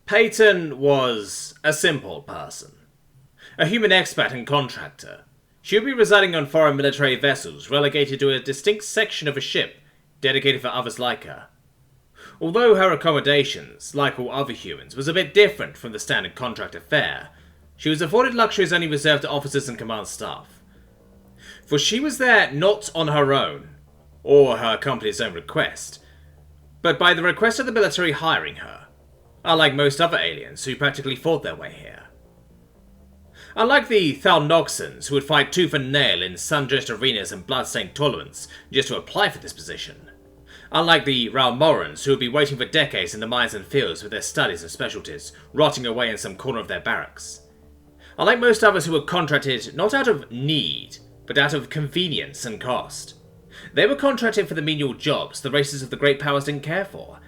Peyton was a simple person. A human expat and contractor. She would be residing on foreign military vessels, relegated to a distinct section of a ship dedicated for others like her. Although her accommodations, like all other humans, was a bit different from the standard contractor fare, she was afforded luxuries only reserved to officers and command staff. For she was there not on her own, or her company's own request, but by the request of the military hiring her, unlike most other aliens who practically fought their way here. Unlike the Thalnoxans, who would fight tooth and nail in sun-drenched arenas and blood-stained tournaments just to apply for this position. Unlike the Ralmorans, who would be waiting for decades in the mines and fields with their studies and specialties, rotting away in some corner of their barracks. Unlike most others who were contracted not out of need, but out of convenience and cost. They were contracted for the menial jobs the races of the great powers didn't care for,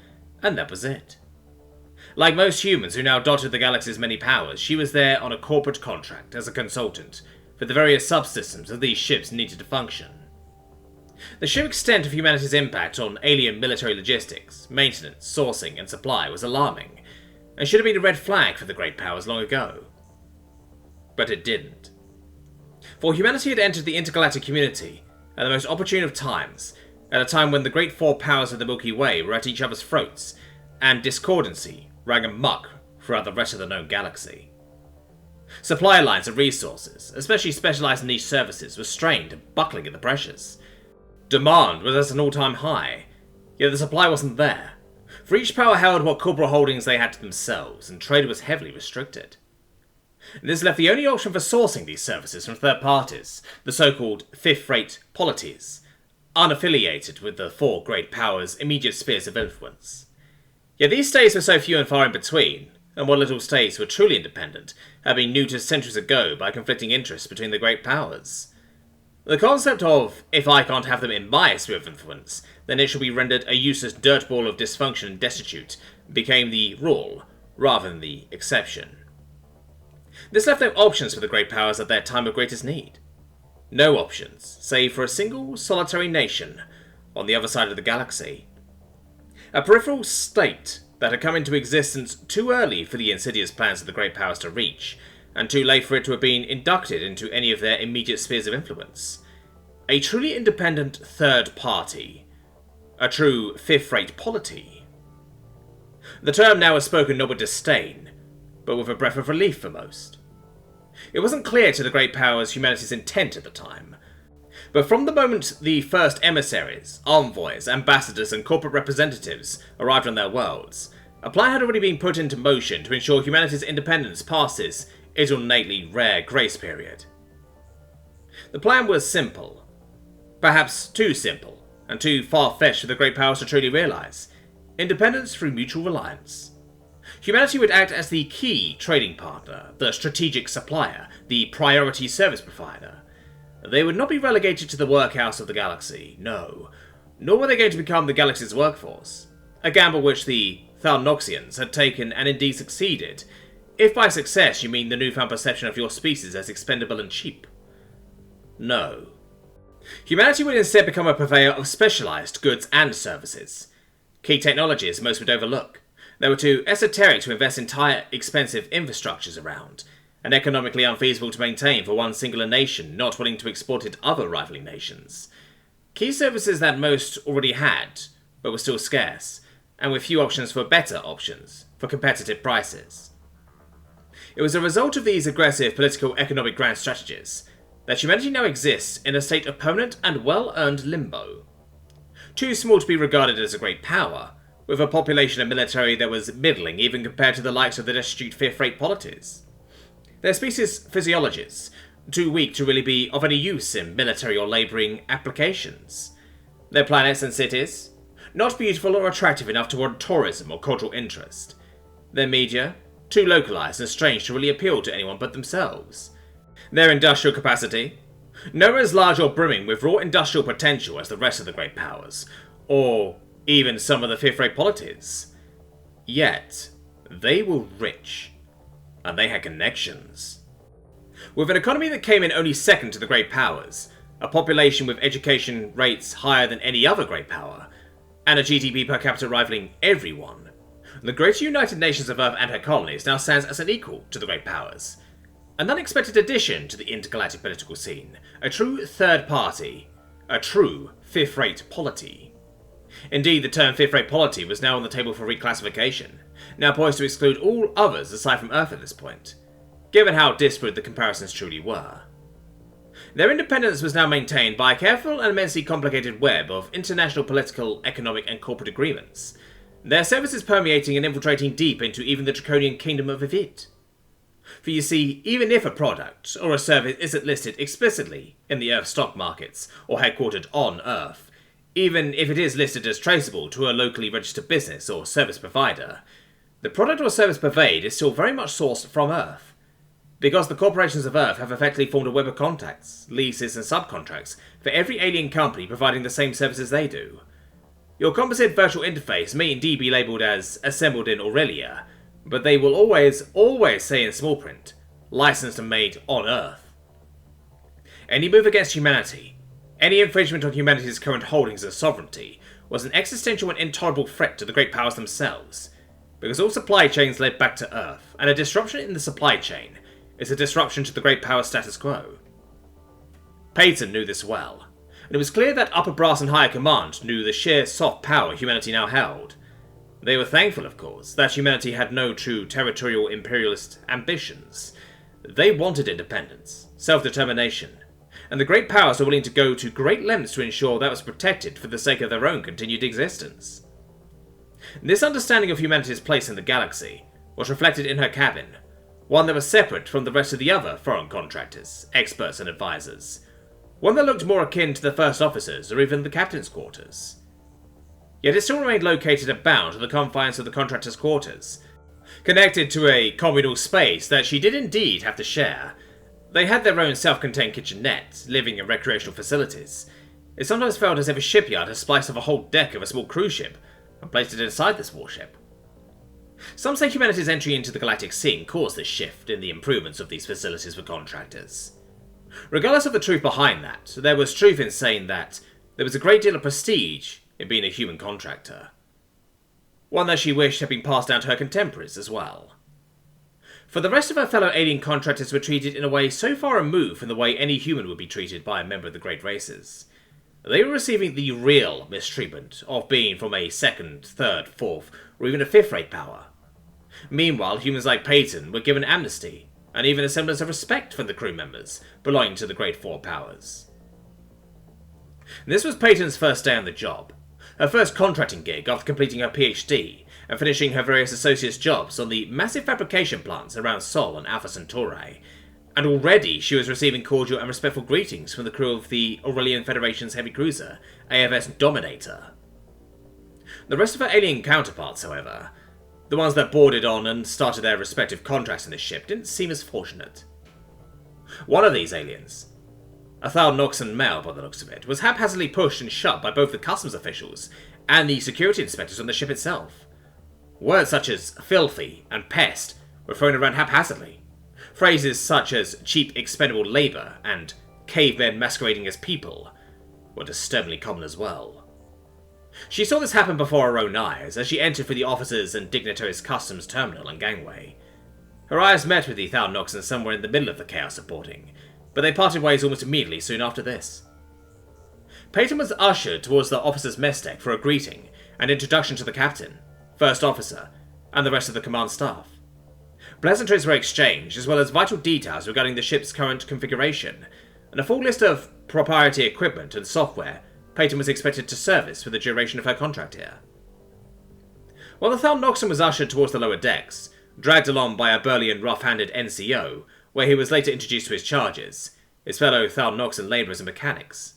and that was it. Like most humans who now dotted the galaxy's many powers, she was there on a corporate contract as a consultant for the various subsystems that these ships needed to function. The sheer extent of humanity's impact on alien military logistics, maintenance, sourcing, and supply was alarming, and should have been a red flag for the great powers long ago. But it didn't. For humanity had entered the intergalactic community at the most opportune of times, at a time when the great four powers of the Milky Way were at each other's throats, and discordancy ran amok throughout the rest of the known galaxy. Supply lines of resources, especially specialized niche services, were strained and buckling at the pressures. Demand was at an all-time high, yet the supply wasn't there, for each power held what corporal holdings they had to themselves, and trade was heavily restricted. This left the only option for sourcing these services from third parties, the so-called fifth-rate polities, unaffiliated with the four great powers' immediate spheres of influence. Yet these states were so few and far in between, and what little states were truly independent had been neutered centuries ago by conflicting interests between the great powers. The concept of, if I can't have them in my sphere of influence, then it shall be rendered a useless dirtball of dysfunction and destitute, became the rule, rather than the exception. This left no options for the great powers at their time of greatest need. No options, save for a single, solitary nation on the other side of the galaxy. A peripheral state that had come into existence too early for the insidious plans of the great powers to reach, and too late for it to have been inducted into any of their immediate spheres of influence. A truly independent third party. A true fifth-rate polity. The term now was spoken not with disdain, but with a breath of relief for most. It wasn't clear to the great powers humanity's intent at the time, but from the moment the first emissaries, envoys, ambassadors, and corporate representatives arrived on their worlds, a plan had already been put into motion to ensure humanity's independence passes its ornately rare grace period. The plan was simple. Perhaps too simple, and too far-fetched for the great powers to truly realize. Independence through mutual reliance. Humanity would act as the key trading partner, the strategic supplier, the priority service provider. They would not be relegated to the workhouse of the galaxy, no. Nor were they going to become the galaxy's workforce. A gamble which the Thalnoxians had taken and indeed succeeded, if by success you mean the newfound perception of your species as expendable and cheap. No. Humanity would instead become a purveyor of specialized goods and services. Key technologies most would overlook. They were too esoteric to invest entire expensive infrastructures around, and economically unfeasible to maintain for one singular nation not willing to export it to other rivaling nations. Key services that most already had, but were still scarce, and with few options for better options, for competitive prices. It was a result of these aggressive political-economic grand strategies that humanity now exists in a state of permanent and well-earned limbo. Too small to be regarded as a great power, with a population and military that was middling even compared to the likes of the destitute fifth-rate polities. Their species' physiologies, too weak to really be of any use in military or labouring applications. Their planets and cities, not beautiful or attractive enough to warrant tourism or cultural interest. Their media, too localised and strange to really appeal to anyone but themselves. Their industrial capacity, nowhere as large or brimming with raw industrial potential as the rest of the great powers, or even some of the fifth-rate polities. Yet, they were rich, and they had connections. With an economy that came in only second to the great powers, a population with education rates higher than any other great power, and a GDP per capita rivaling everyone, The Great United Nations of Earth and her colonies now stands as an equal to the Great Powers. An unexpected addition to the intergalactic political scene, a true third party, a true fifth-rate polity. Indeed, the term fifth-rate polity was now on the table for reclassification, now poised to exclude all others aside from Earth at this point, given how disparate the comparisons truly were. Their independence was now maintained by a careful and immensely complicated web of international political, economic and corporate agreements, their services permeating and infiltrating deep into even the draconian kingdom of Evid. For you see, even if a product or a service isn't listed explicitly in the Earth stock markets or headquartered on Earth, even if it is listed as traceable to a locally registered business or service provider, the product or service purveyed is still very much sourced from Earth, because the corporations of Earth have effectively formed a web of contacts, leases and subcontracts for every alien company providing the same services they do. Your composite virtual interface may indeed be labelled as assembled in Aurelia, but they will always say in small print, licensed and made on Earth. Any move against humanity, any infringement on humanity's current holdings of sovereignty, was an existential and intolerable threat to the great powers themselves, because all supply chains led back to Earth, and a disruption in the supply chain is a disruption to the great power's status quo. Pearson knew this well, and it was clear that upper brass and higher command knew the sheer soft power humanity now held. They were thankful, of course, that humanity had no true territorial imperialist ambitions. They wanted independence, self-determination, and the great powers were willing to go to great lengths to ensure that was protected for the sake of their own continued existence. This understanding of humanity's place in the galaxy was reflected in her cabin, one that was separate from the rest of the other foreign contractors, experts and advisors, one that looked more akin to the first officers or even the captain's quarters. Yet it still remained located and bound to the confines of the contractors' quarters, connected to a communal space that she did indeed have to share. They had their own self-contained kitchenette, living and recreational facilities. It sometimes felt as if a shipyard had spliced off a whole deck of a small cruise ship and placed it inside this warship. Some say humanity's entry into the galactic scene caused this shift in the improvements of these facilities for contractors. Regardless of the truth behind that, there was truth in saying that there was a great deal of prestige in being a human contractor. One that she wished had been passed down to her contemporaries as well. For the rest of her fellow alien contractors were treated in a way so far removed from the way any human would be treated by a member of the great races. They were receiving the real mistreatment of being from a second, third, fourth, or even a fifth-rate power. Meanwhile, humans like Pearson were given amnesty, and even a semblance of respect from the crew members belonging to the Great Four Powers. This was Pearson's first day on the job, her first contracting gig after completing her PhD and finishing her various associates' jobs on the massive fabrication plants around Sol and Alpha Centauri, and already she was receiving cordial and respectful greetings from the crew of the Aurelian Federation's heavy cruiser, AFS Dominator. The rest of her alien counterparts, however, the ones that boarded on and started their respective contracts in this ship, didn't seem as fortunate. One of these aliens, a Thalnoxan male by the looks of it, was haphazardly pushed and shut by both the customs officials and the security inspectors on the ship itself. Words such as filthy and pest were thrown around haphazardly. Phrases such as cheap expendable labour and cavemen masquerading as people were disturbingly common as well. She saw this happen before her own eyes as she entered for the officers' and dignitaries' customs terminal and gangway. Her eyes met with the Thalnoxan somewhere in the middle of the chaos of boarding, but they parted ways almost immediately soon after this. Pearson was ushered towards the officers' mess deck for a greeting and introduction to the captain, first officer, and the rest of the command staff. Pleasantries were exchanged, as well as vital details regarding the ship's current configuration, and a full list of proprietary equipment and software Pearson was expected to service for the duration of her contract here. While the Thalnoxan was ushered towards the lower decks, dragged along by a burly and rough-handed NCO, where he was later introduced to his charges, his fellow Thalnoxan labourers and mechanics.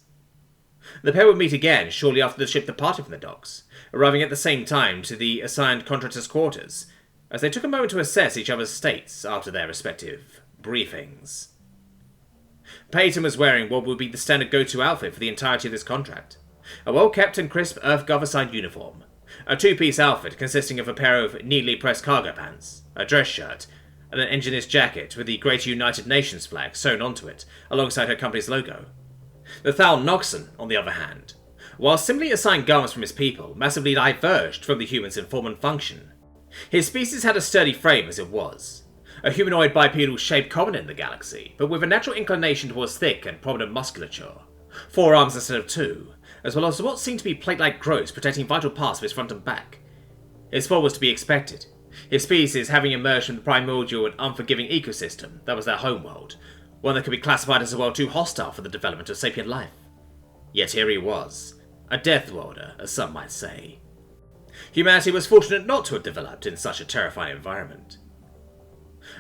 The pair would meet again shortly after the ship departed from the docks, arriving at the same time to the assigned contractors' quarters, as they took a moment to assess each other's states after their respective briefings. Pearson was wearing what would be the standard go-to outfit for the entirety of this contract, a well-kept and crisp Earth-Gov-assigned uniform, a two-piece outfit consisting of a pair of neatly pressed cargo pants, a dress shirt, and an engineer's jacket with the Great United Nations flag sewn onto it alongside her company's logo. The Thalnoxan, on the other hand, while simply assigned garments from his people, massively diverged from the humans in form and function. His species had a sturdy frame as it was, a humanoid bipedal shape common in the galaxy, but with a natural inclination towards thick and prominent musculature, 4 arms instead of 2, as well as what seemed to be plate-like growths protecting vital parts of his front and back. His fall was to be expected, his species having emerged from the primordial and unforgiving ecosystem that was their homeworld, one that could be classified as a world too hostile for the development of sapient life. Yet here he was, a Death Worlder, as some might say. Humanity was fortunate not to have developed in such a terrifying environment.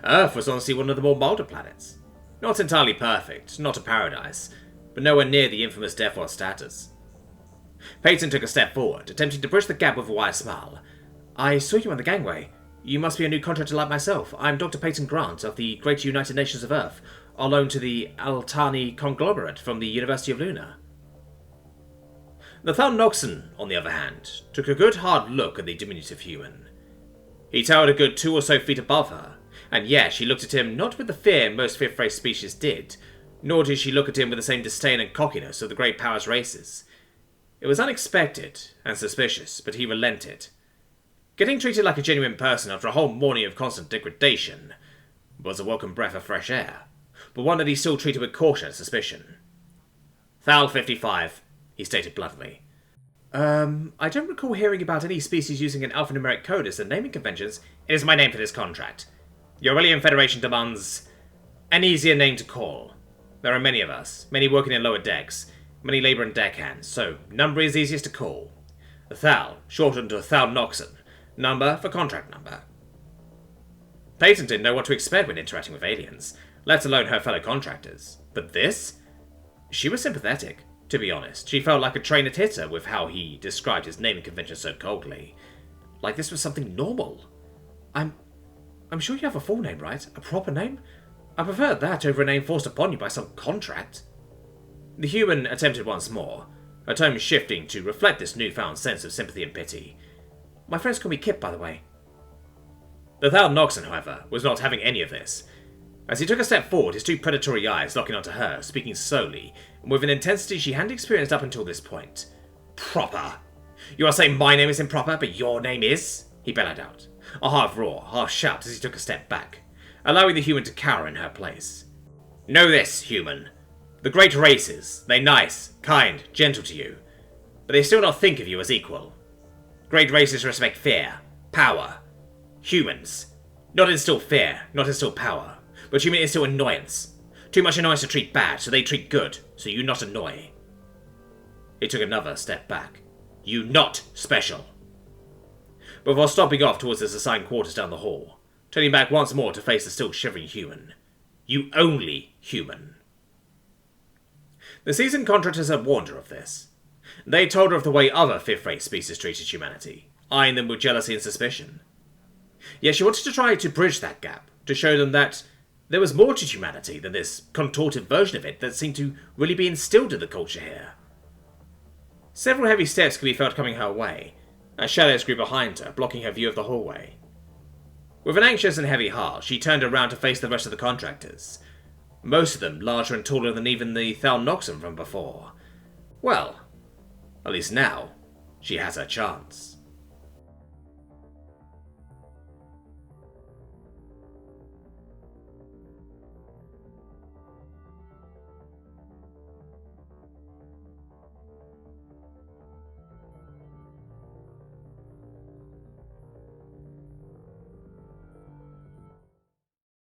Earth was honestly one of the more milder planets. Not entirely perfect, not a paradise, but nowhere near the infamous Death World status. Peyton took a step forward, attempting to bridge the gap with a wide smile. "I saw you on the gangway. You must be a new contractor like myself. I'm Dr. Peyton Grant of the Great United Nations of Earth, on loan to the Altani conglomerate from the University of Luna." The Thal Noxon, on the other hand, took a good hard look at the diminutive human. He towered a good 2 or so feet above her, and yet she looked at him not with the fear most fifth-race species did, nor did she look at him with the same disdain and cockiness of the great powers' races. It was unexpected and suspicious, but he relented. Getting treated like a genuine person after a whole morning of constant degradation was a welcome breath of fresh air, but one that he still treated with caution and suspicion. "Thal 55, he stated bluntly. I don't recall hearing about any species using an alphanumeric code as their naming conventions. It is my name for this contract. The Aurelian Federation demands an easier name to call. There are many of us, many working in lower decks, many labouring deckhands, so number is easiest to call. Thal, shortened to Thal Noxon, number for contract number." Peyton didn't know what to expect when interacting with aliens, let alone her fellow contractors. But this? She was sympathetic. To be honest, she felt like a train had hit her with how he described his naming convention so coldly. Like this was something normal. I'm sure you have a full name, right? A proper name? I prefer that over a name forced upon you by some contract. The human attempted once more, her tone shifting to reflect this newfound sense of sympathy and pity. "My friends call me Kip, by the way." The Thal Noxon, however, was not having any of this. As he took a step forward, his 2 predatory eyes locking onto her, speaking slowly, and with an intensity she hadn't experienced up until this point. "Proper? You are saying my name is improper, but your name is?" he bellowed out, a half roar, half shout as he took a step back, allowing the human to cower in her place. "Know this, human. The great races, they nice, kind, gentle to you, but they still not think of you as equal. Great races respect fear, power. Humans, not instill fear, not instill power, but human instill annoyance. Too much annoyance to treat bad, so they treat good, so you not annoy." He took another step back. "You not special." Before stomping off towards his assigned quarters down the hall, turning back once more to face the still shivering human. "You only human." The seasoned contractors had warned her of this. They told her of the way other fifth-rate species treated humanity, eyeing them with jealousy and suspicion. Yet she wanted to try to bridge that gap, to show them that there was more to humanity than this contorted version of it that seemed to really be instilled in the culture here. Several heavy steps could be felt coming her way, as shadows grew behind her, blocking her view of the hallway. With an anxious and heavy heart, she turned around to face the rest of the contractors, most of them larger and taller than even the Thal Noxon from before. Well, at least now, she has her chance.